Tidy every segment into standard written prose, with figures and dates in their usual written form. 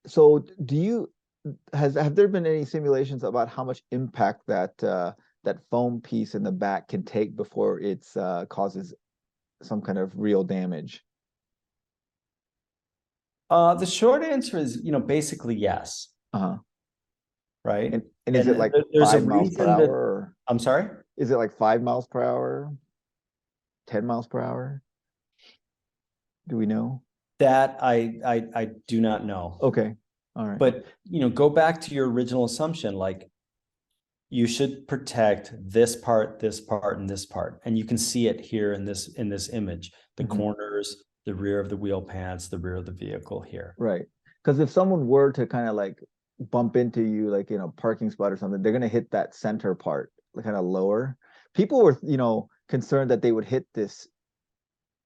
So do you have there been any simulations about how much impact that foam piece in the back can take before it's causes some kind of real damage? The short answer is, basically yes, Uh-huh. right? And is And it like there's a 5 miles per reason hour, that, or I'm sorry, is it like 5 miles per hour, 10 miles per hour? Do we know? that I do not know. Okay. All right. But, go back to your original assumption, like you should protect this part, and this part. And you can see it here in this image, the Mhm. corners, the rear of the wheel pants, the rear of the vehicle here. Right. Because if someone were to kind of like bump into you, like in a parking spot or something, they're gonna hit that center part, like kind of lower. People were, concerned that they would hit this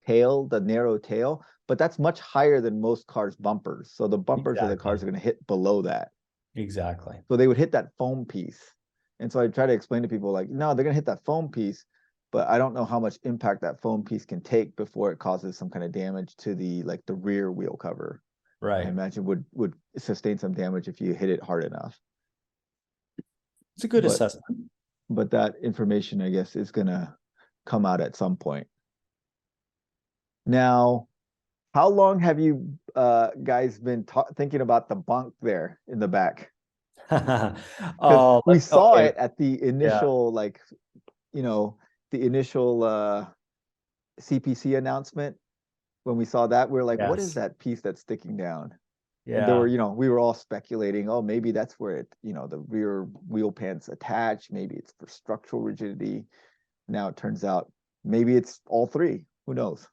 tail, the narrow tail, but that's much higher than most cars' bumpers. So the bumpers of the Exactly. cars are gonna hit below that. Exactly. So they would hit that foam piece. And so I try to explain to people like, no, they're gonna hit that foam piece, but I don't know how much impact that foam piece can take before it causes some kind of damage to the rear wheel cover. I Right. imagine would sustain some damage if you hit it hard enough. It's a good But assessment. but that information, I guess, is gonna come out at some point. Now, how long have you guys been thinking about the bunk there in the back? Because we saw Okay. it at the Yeah. initial, like, you know, the initial CPC announcement. When we saw that, we are like, what is Yes. that piece that's sticking down? And there were, Yeah. we were all speculating, oh, maybe that's where the rear wheel pants attach. Maybe it's for structural rigidity. Now it turns out maybe it's all three. Who knows?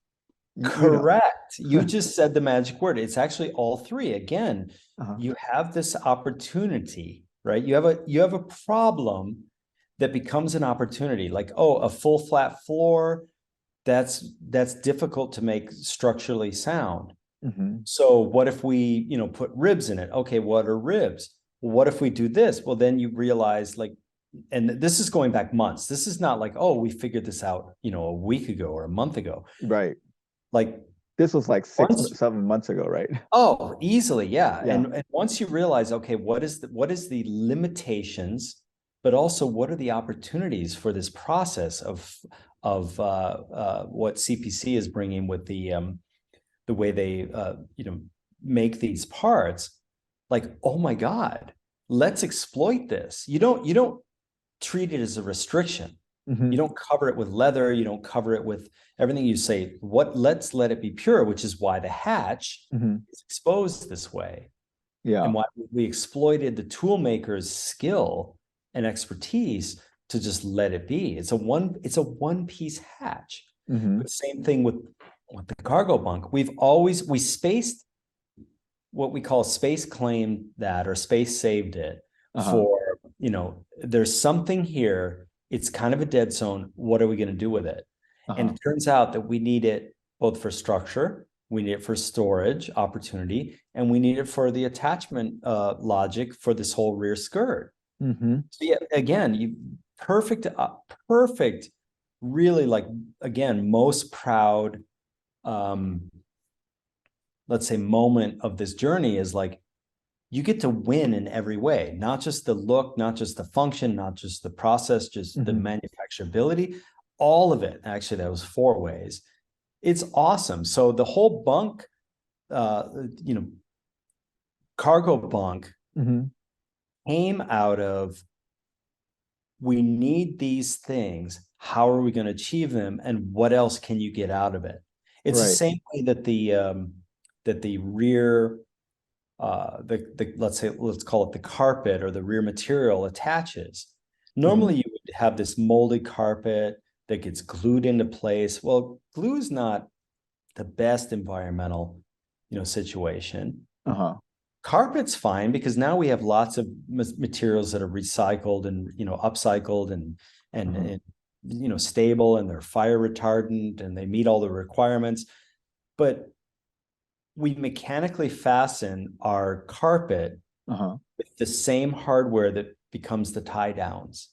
You know. Correct. You just said the magic word. It's actually all three. Again, Uh-huh. you have this opportunity, right? You have a problem that becomes an opportunity. Like, oh, a full flat floor, that's difficult to make structurally sound. Hmm. So what if we, put ribs in it? Okay, what are ribs? What if we do this? Well, then you realize, like, and this is going back months. This is not like, oh, we figured this out, a week ago or a month ago. Right. Like, This was like six, once, 7 months ago, right? oh, easily, yeah. Yeah. And once you realize, okay, what is the limitations, but also what are the opportunities for this process of what CPC is bringing with the way they make these parts. Like, oh my God, let's exploit this. You don't treat it as a restriction. You Hmm. don't cover it with leather. You don't cover it with everything. You say, let's let it be pure, which is why the hatch Hmm. is exposed this way, and Yeah. why we exploited the tool maker's skill and expertise to just let it be. It's a one piece hatch. Hmm. But same thing with the cargo bunk. We spaced what we call space claimed that, or space saved it Uh-huh. for, there's something here. It's kind of a dead zone. What are we going to do with it? And Uh-huh. it turns out that we need it both for structure, we need it for storage opportunity, and we need it for the attachment logic for this whole rear skirt. Hmm. So yeah, again, perfect, perfect, really, like, again, most proud, um, let's say, moment of this journey is like, you get to win in every way, not just the look, not just the function, not just the process, just the Hmm. manufacturability, all of it. Actually, that was four ways. It's awesome. So the whole bunk, uh, you know, cargo bunk Hmm. came out of, we need these things. How are we going to achieve them? And what else can you get out of it? It's the Right. same way that the rear, let's call it the carpet or the rear material attaches. Hmm. Normally you would have this molded carpet that gets glued into place. Well, glue is not the best environmental, situation. Uh-huh. Carpet's fine because now we have lots of materials that are recycled and, upcycled and, Uh-huh. and stable, and they're fire retardant and they meet all the requirements. But we mechanically fasten our carpet Uh-huh. with the same hardware that becomes the tie downs.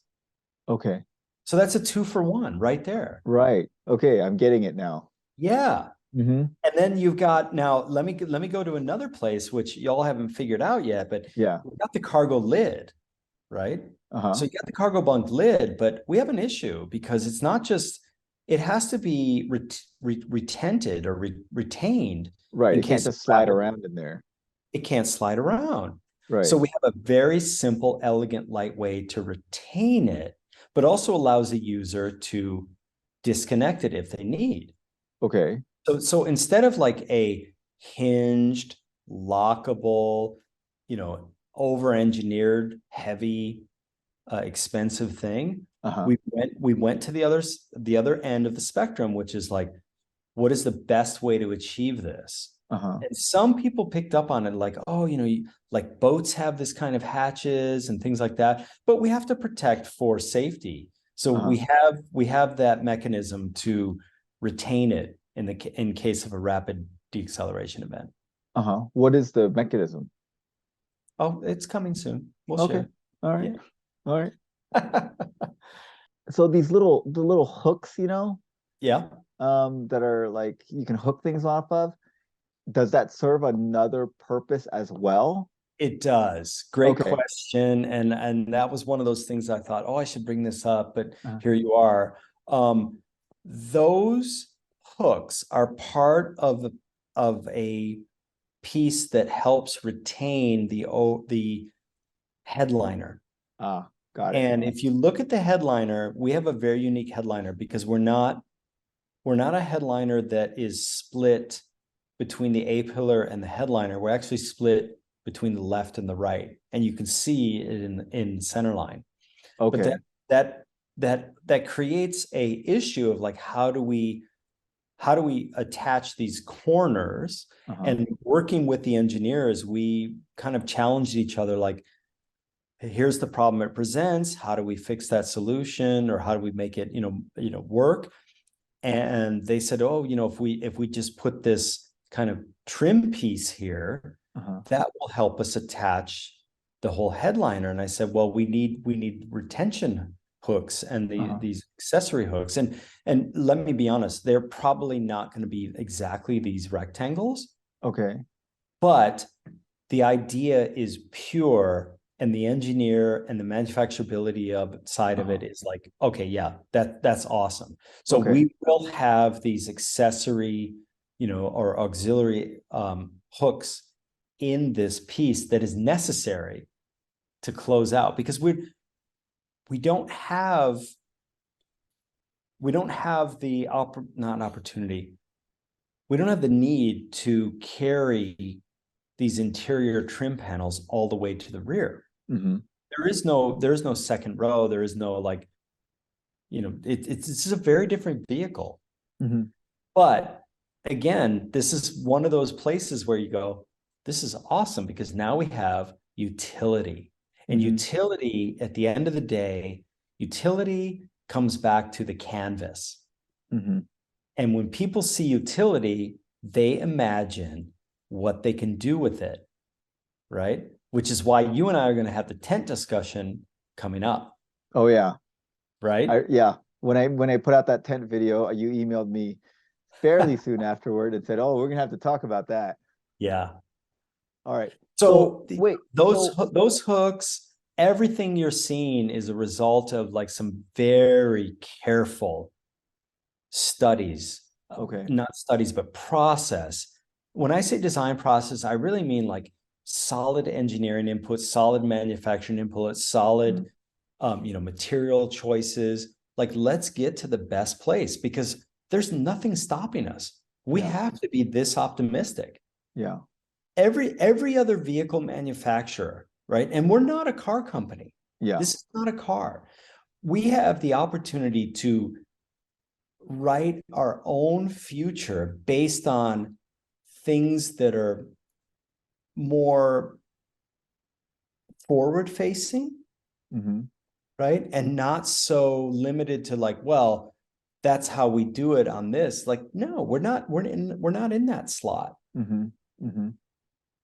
Okay. So that's a 2-for-1 right there. Right. Okay, I'm getting it now. Yeah. Mm-hmm. And then you've got, now let me go to another place which y'all haven't figured out yet, but Yeah. we've got the cargo lid, right? Uh-huh. So you got the cargo bunk lid, but we have an issue because it's not just, it has to be retented or retained Right. in It can't case of just slide rapid, around in there. it can't slide around. So Right. we have a very simple, elegant, light way to retain it, but also allows a user to disconnect it if they need. Okay. So instead of like a hinged, lockable, over-engineered, heavy, expensive thing, Uh-huh. we went to the other end of the spectrum, which is like, what is the best way to achieve this? Uh-huh. And some people picked up on it, like, oh, like boats have this kind of hatches and things like that, but we have to protect for safety. So Uh-huh. we have that mechanism to retain it in case of a rapid deceleration event. Uh-huh. What is the mechanism? Oh, it's coming soon. We'll Okay. share. All right. Yeah. All right. So the little hooks, Yeah. that are like you can hook things off of, does that serve another purpose as well? It does. Great Okay. question. And that was one of those things I thought, oh, I should bring this up, but Uh, here you are. Those hooks are part of a piece that helps retain the headliner. got it. And if you look at the headliner, we have a very unique headliner because we're not a headliner that is split between the A pillar and the headliner. We're actually split between the left and the right, and you can see it in center line. But Okay. that creates a issue of like, how do we attach these corners? Uh-huh. And working with the engineers, we kind of challenged each other, like, here's the problem it presents. How do we fix that solution, or how do we make it work? And they said, oh, if we just put this kind of trim piece here, Uh-huh. that will help us attach the whole headliner. And I said, well, we need retention hooks and Uh-huh. these accessory hooks. And let me be honest, they're probably not going to be exactly these rectangles, Okay. but the idea is pure, and the engineer and the manufacturability of side of Uh-huh. it is like, okay, yeah, that's awesome. So Okay. we will have these accessory, or auxiliary hooks in this piece that is necessary to close out, because we don't have the not opportunity. We don't have the need to carry these interior trim panels all the way to the rear. Mm-hmm. There is no second row. There is no, like, it's just a very different vehicle. Mm-hmm. But again, this is one of those places where you go, this is awesome, because now we have utility. And Mm-hmm. utility, at the end of the day, utility comes back to the canvas. Mm-hmm. And when people see utility, they imagine what they can do with it, right? Which is why you and I are going to have the tent discussion coming up, Oh yeah. right? Yeah. When I put out that tent video, you emailed me fairly soon afterward and said, "Oh, we're gonna have to talk about that." Yeah. All right. So So wait, those hooks, everything you're seeing is a result of like some very careful studies, okay. not studies, but process. When I say design process, I really mean like solid engineering input, solid manufacturing input, solid, material choices. Like, let's get to the best place, because there's nothing stopping us. We Yeah. have to be this optimistic. Yeah. Every other vehicle manufacturer, right? And we're not a car company. Yeah. This is not a car. We have the opportunity to write our own future based on things that are more forward facing, Mm-hmm. right? And not so limited to like, well, that's how we do it on this. Like, no, we're not in that slot. Mm-hmm. Mm-hmm.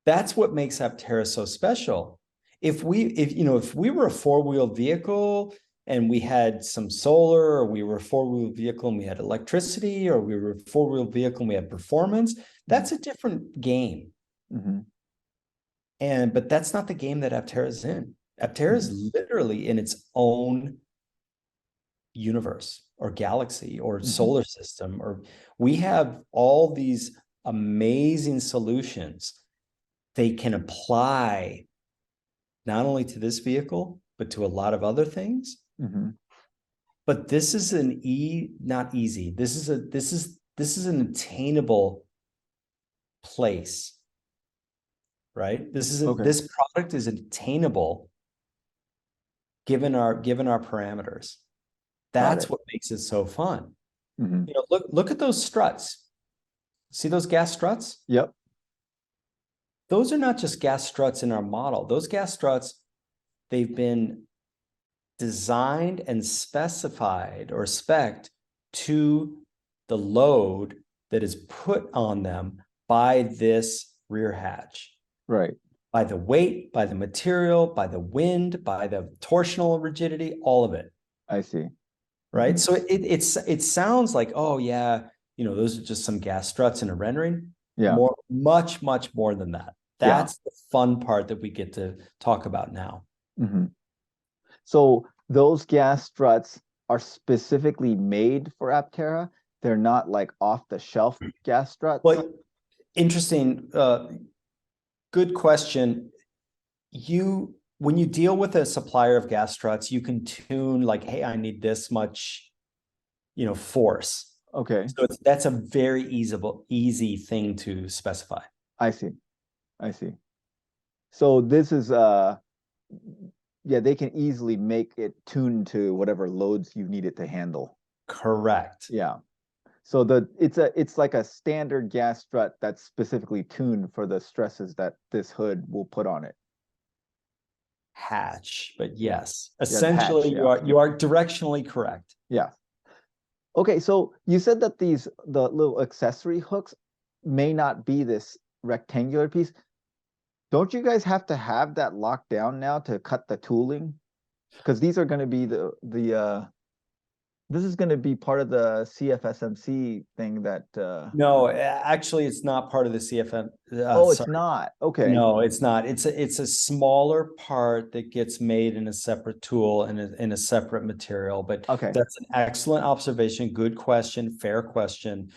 That's what makes Aptera so special. If we were a four-wheel vehicle, and we had some solar, or we were a four-wheel vehicle and we had electricity, or we were a four-wheel vehicle and we had performance, that's a different game. Mm-hmm. But that's not the game that Aptera is in. Aptera is literally in its own universe or galaxy or solar system, or we have all these amazing solutions they can apply not only to this vehicle, but to a lot of other things. But this is not easy. This is an attainable place, right? This product is attainable given our parameters. That's what makes it so fun. You know, look at those struts. See those gas struts? Yep. Those are not just gas struts in our model. Those gas struts, they've been designed and specified or spec'd to the load that is put on them by this rear hatch. Right. By the weight, by the material, by the wind, by the torsional rigidity, all of it. I see. Right. So it sounds like, oh yeah, you know, those are just some gas struts in a rendering. Yeah. Much more than that. That's the fun part that we get to talk about now. So those gas struts are specifically made for Aptera. They're not like off the shelf gas struts. Well, interesting. Good question. When you deal with a supplier of gas struts, you can tune like, hey, I need this much, you know, force. Okay. So that's a very easy thing to specify. I see. So this is yeah, they can easily make it tuned to whatever loads you need it to handle. Correct. Yeah. So it's like a standard gas strut that's specifically tuned for the stresses that this hood will put on it. Hatch, but yes, essentially hatch, you are directionally correct. Yeah. Okay, so you said that the little accessory hooks may not be this rectangular piece. Don't you guys have to have that locked down now to cut the tooling? Because these are going to be this is going to be part of the CFSMC thing that No, actually it's not part of the CFM. it's not. Okay. No, it's not. It's a smaller part that gets made in a separate tool and in a separate material. But that's an excellent observation. Good question. Fair question.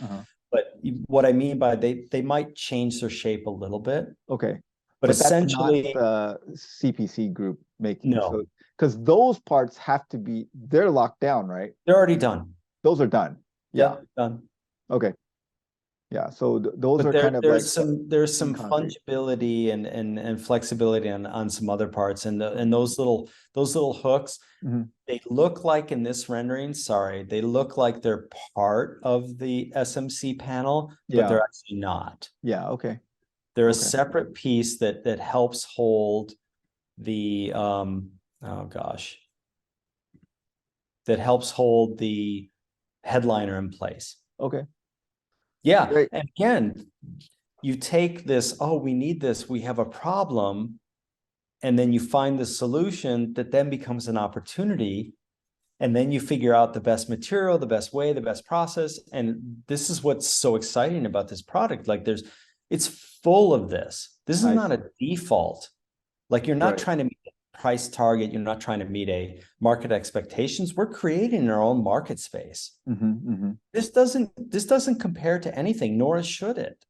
But what I mean by they might change their shape a little bit. Okay. But essentially, that's not the CPC group making. No. So, because those parts have to be, they're locked down, right? They're already done. Those are done. Yeah. Done. Okay. Yeah. So those are kind of there's some fungibility and flexibility on some other parts, and those little hooks, they look like in this rendering, they look like they're part of the SMC panel, but they're actually not. Yeah. Okay. They're a separate piece that helps hold the that helps hold the headliner in place. Okay. Yeah. Great. And again, you take this, oh, we need this, we have a problem, and then you find the solution that then becomes an opportunity, and then you figure out the best material, the best way, the best process. And this is what's so exciting about this product. Like it's full of this. This is not a default. Like you're not trying to meet a price target. You're not trying to meet a market expectations. We're creating our own market space. This doesn't compare to anything, nor should it.